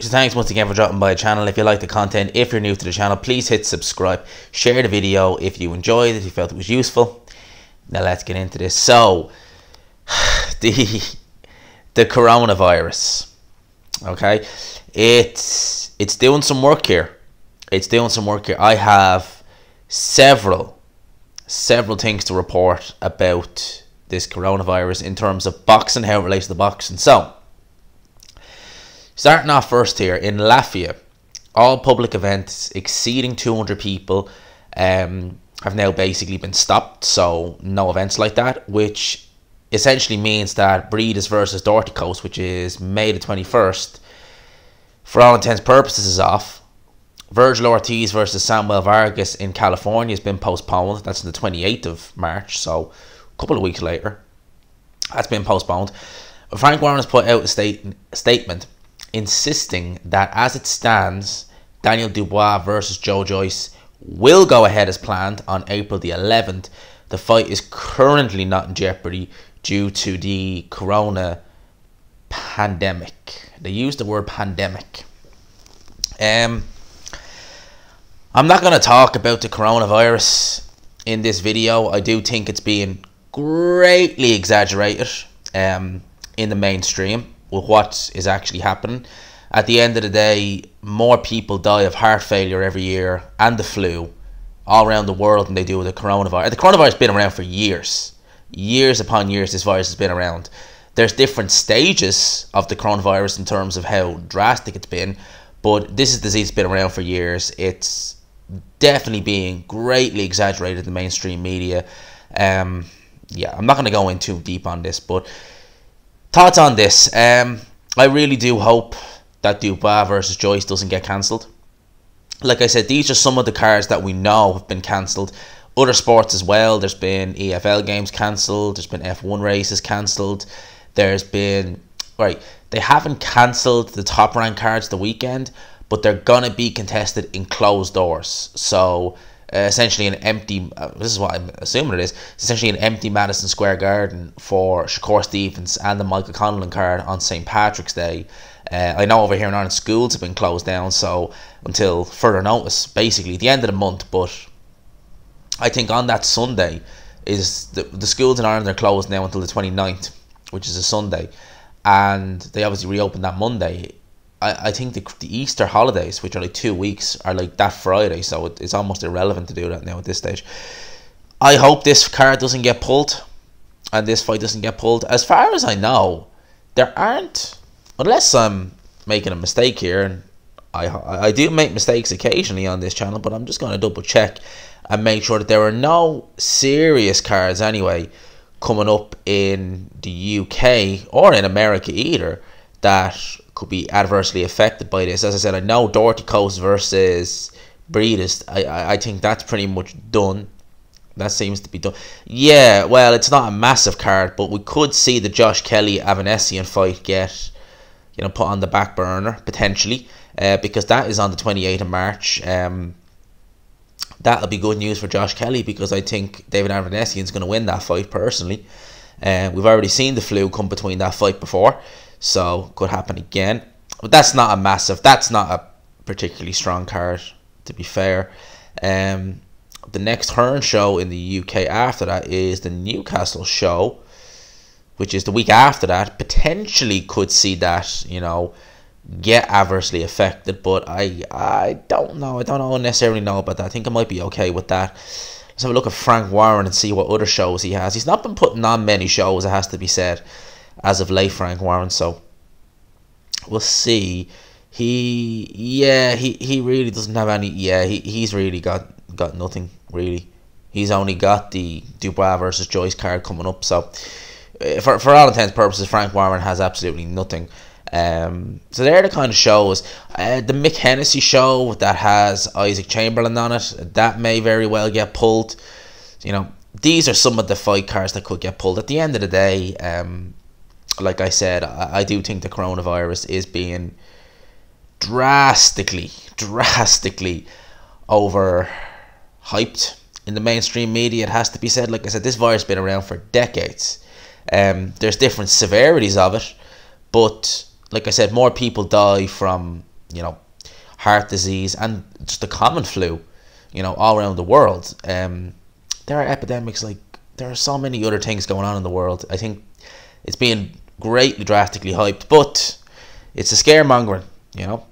So thanks once again for dropping by the channel. If you like the content, if you're new to the channel, please hit subscribe. Share the video if you enjoyed it, if you felt it was useful. Now let's get into this. So, the coronavirus. Okay, it's doing some work here. It's doing some work here. I have several things to report about this coronavirus in terms of boxing, how it relates to boxing. So, starting off first here, in Latvia, all public events exceeding 200 people have now basically been stopped. So no events like that, which essentially means that Breeders versus Dubois, which is May the 21st, for all intents and purposes is off. Virgil Ortiz versus Samuel Vargas in California has been postponed. That's on the 28th of March, so a couple of weeks later. That's been postponed. Frank Warren has put out a statement insisting that as it stands, Daniel Dubois versus Joyce will go ahead as planned on April the 11th. The fight is currently not in jeopardy due to the corona pandemic. They use the word pandemic. I'm not going to talk about the coronavirus in this video. I do think it's being greatly exaggerated in the mainstream with what is actually happening. At the end of the day, more people die of heart failure every year and the flu all around the world than they do with the coronavirus. The coronavirus has been around for years. Years upon years this virus has been around. There's different stages of the coronavirus in terms of how drastic it's been, but this is a disease that's been around for years. It's definitely being greatly exaggerated in the mainstream media. Yeah, I'm not going to go in too deep on this, but thoughts on this. I really do hope that Dubois versus Joyce doesn't get cancelled. Like I said, these are some of the cards that we know have been cancelled. Other sports as well. There's been EFL games cancelled. There's been F1 races cancelled. There's been... Right, they haven't cancelled the top rank cards the weekend, but they're going to be contested in closed doors. So, essentially an empty... this is what I'm assuming it is. It's essentially an empty Madison Square Garden for Shakur Stevens and the Michael Conlon card on St. Patrick's Day. I know over here in Ireland schools have been closed down, so until further notice, basically at the end of the month. But I think on that Sunday, is the schools in Ireland are closed now until the 29th, which is a Sunday, and they obviously reopen that Monday. I think the Easter holidays, which are like 2 weeks, are like that Friday, so it's almost irrelevant to do that now at this stage. I hope this card doesn't get pulled, and this fight doesn't get pulled. As far as I know, there aren't, unless I'm making a mistake here, and I do make mistakes occasionally on this channel, but I'm just going to double check and make sure that there are no serious cards anyway coming up in the UK or in America either that could be adversely affected by this. As I said, I know Dubois versus Breeders, I think that's pretty much done. That seems to be done. Yeah, well, it's not a massive card, but we could see the Josh Kelly-Avanesian fight get, you know, put on the back burner, potentially, because that is on the 28th of March. That'll be good news for Josh Kelly, because I think David Avanesian is going to win that fight, personally. We've already seen the flu come between that fight before, so could happen again. But that's not a massive, that's not a particularly strong card, to be fair. The next Hearn show in the UK after that is the Newcastle show, which is the week after that. Potentially could see that, you know, get adversely affected, but I don't know. I don't necessarily know about that. I think I might be okay with that. Let's have a look at Frank Warren and see what other shows he has. He's not been putting on many shows, it has to be said, as of late, Frank Warren, so we'll see. He really doesn't have any. Yeah, he's really got nothing, really. He's only got the Dubois versus Joyce card coming up, so for all intents and purposes, Frank Warren has absolutely nothing. So they're the kind of shows. The Mick Hennessy show that has Isaac Chamberlain on it, that may very well get pulled. You know, these are some of the fight cards that could get pulled. At the end of the day, like I said, I do think the coronavirus is being drastically overhyped in the mainstream media. It has to be said. Like I said, this virus has been around for decades. There's different severities of it, but like I said, more people die from you know, heart disease, and just the common flu, you know, all around the world. There are epidemics, like, there are so many other things going on in the world. I think it's being greatly drastically hyped, but it's a scaremongering, you know.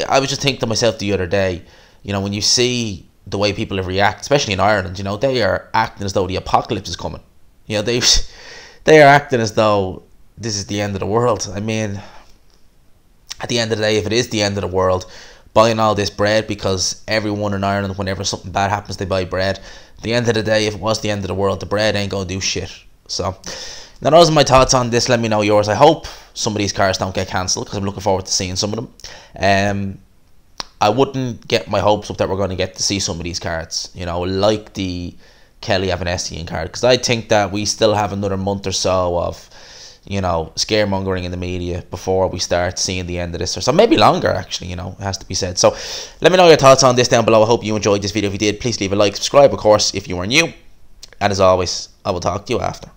I was just thinking to myself the other day, you know, when you see the way people have reacted, especially in Ireland, you know, they are acting as though the apocalypse is coming. You know, they are acting as though this is the end of the world. I mean, at the end of the day, if it is the end of the world, buying all this bread, because everyone in Ireland, whenever something bad happens, they buy bread. At the end of the day, if it was the end of the world, the bread ain't going to do shit. So, now those are my thoughts on this. Let me know yours. I hope some of these cars don't get cancelled, because I'm looking forward to seeing some of them. I wouldn't get my hopes up that we're going to get to see some of these cards, you know, like the Kelly Evanesian card, because I think that we still have another month or so of, you know, scaremongering in the media before we start seeing the end of this, or so, maybe longer, actually, you know, it has to be said. So let me know your thoughts on this down below. I hope you enjoyed this video. If you did, please leave a like, subscribe, of course, if you are new, and as always, I will talk to you after.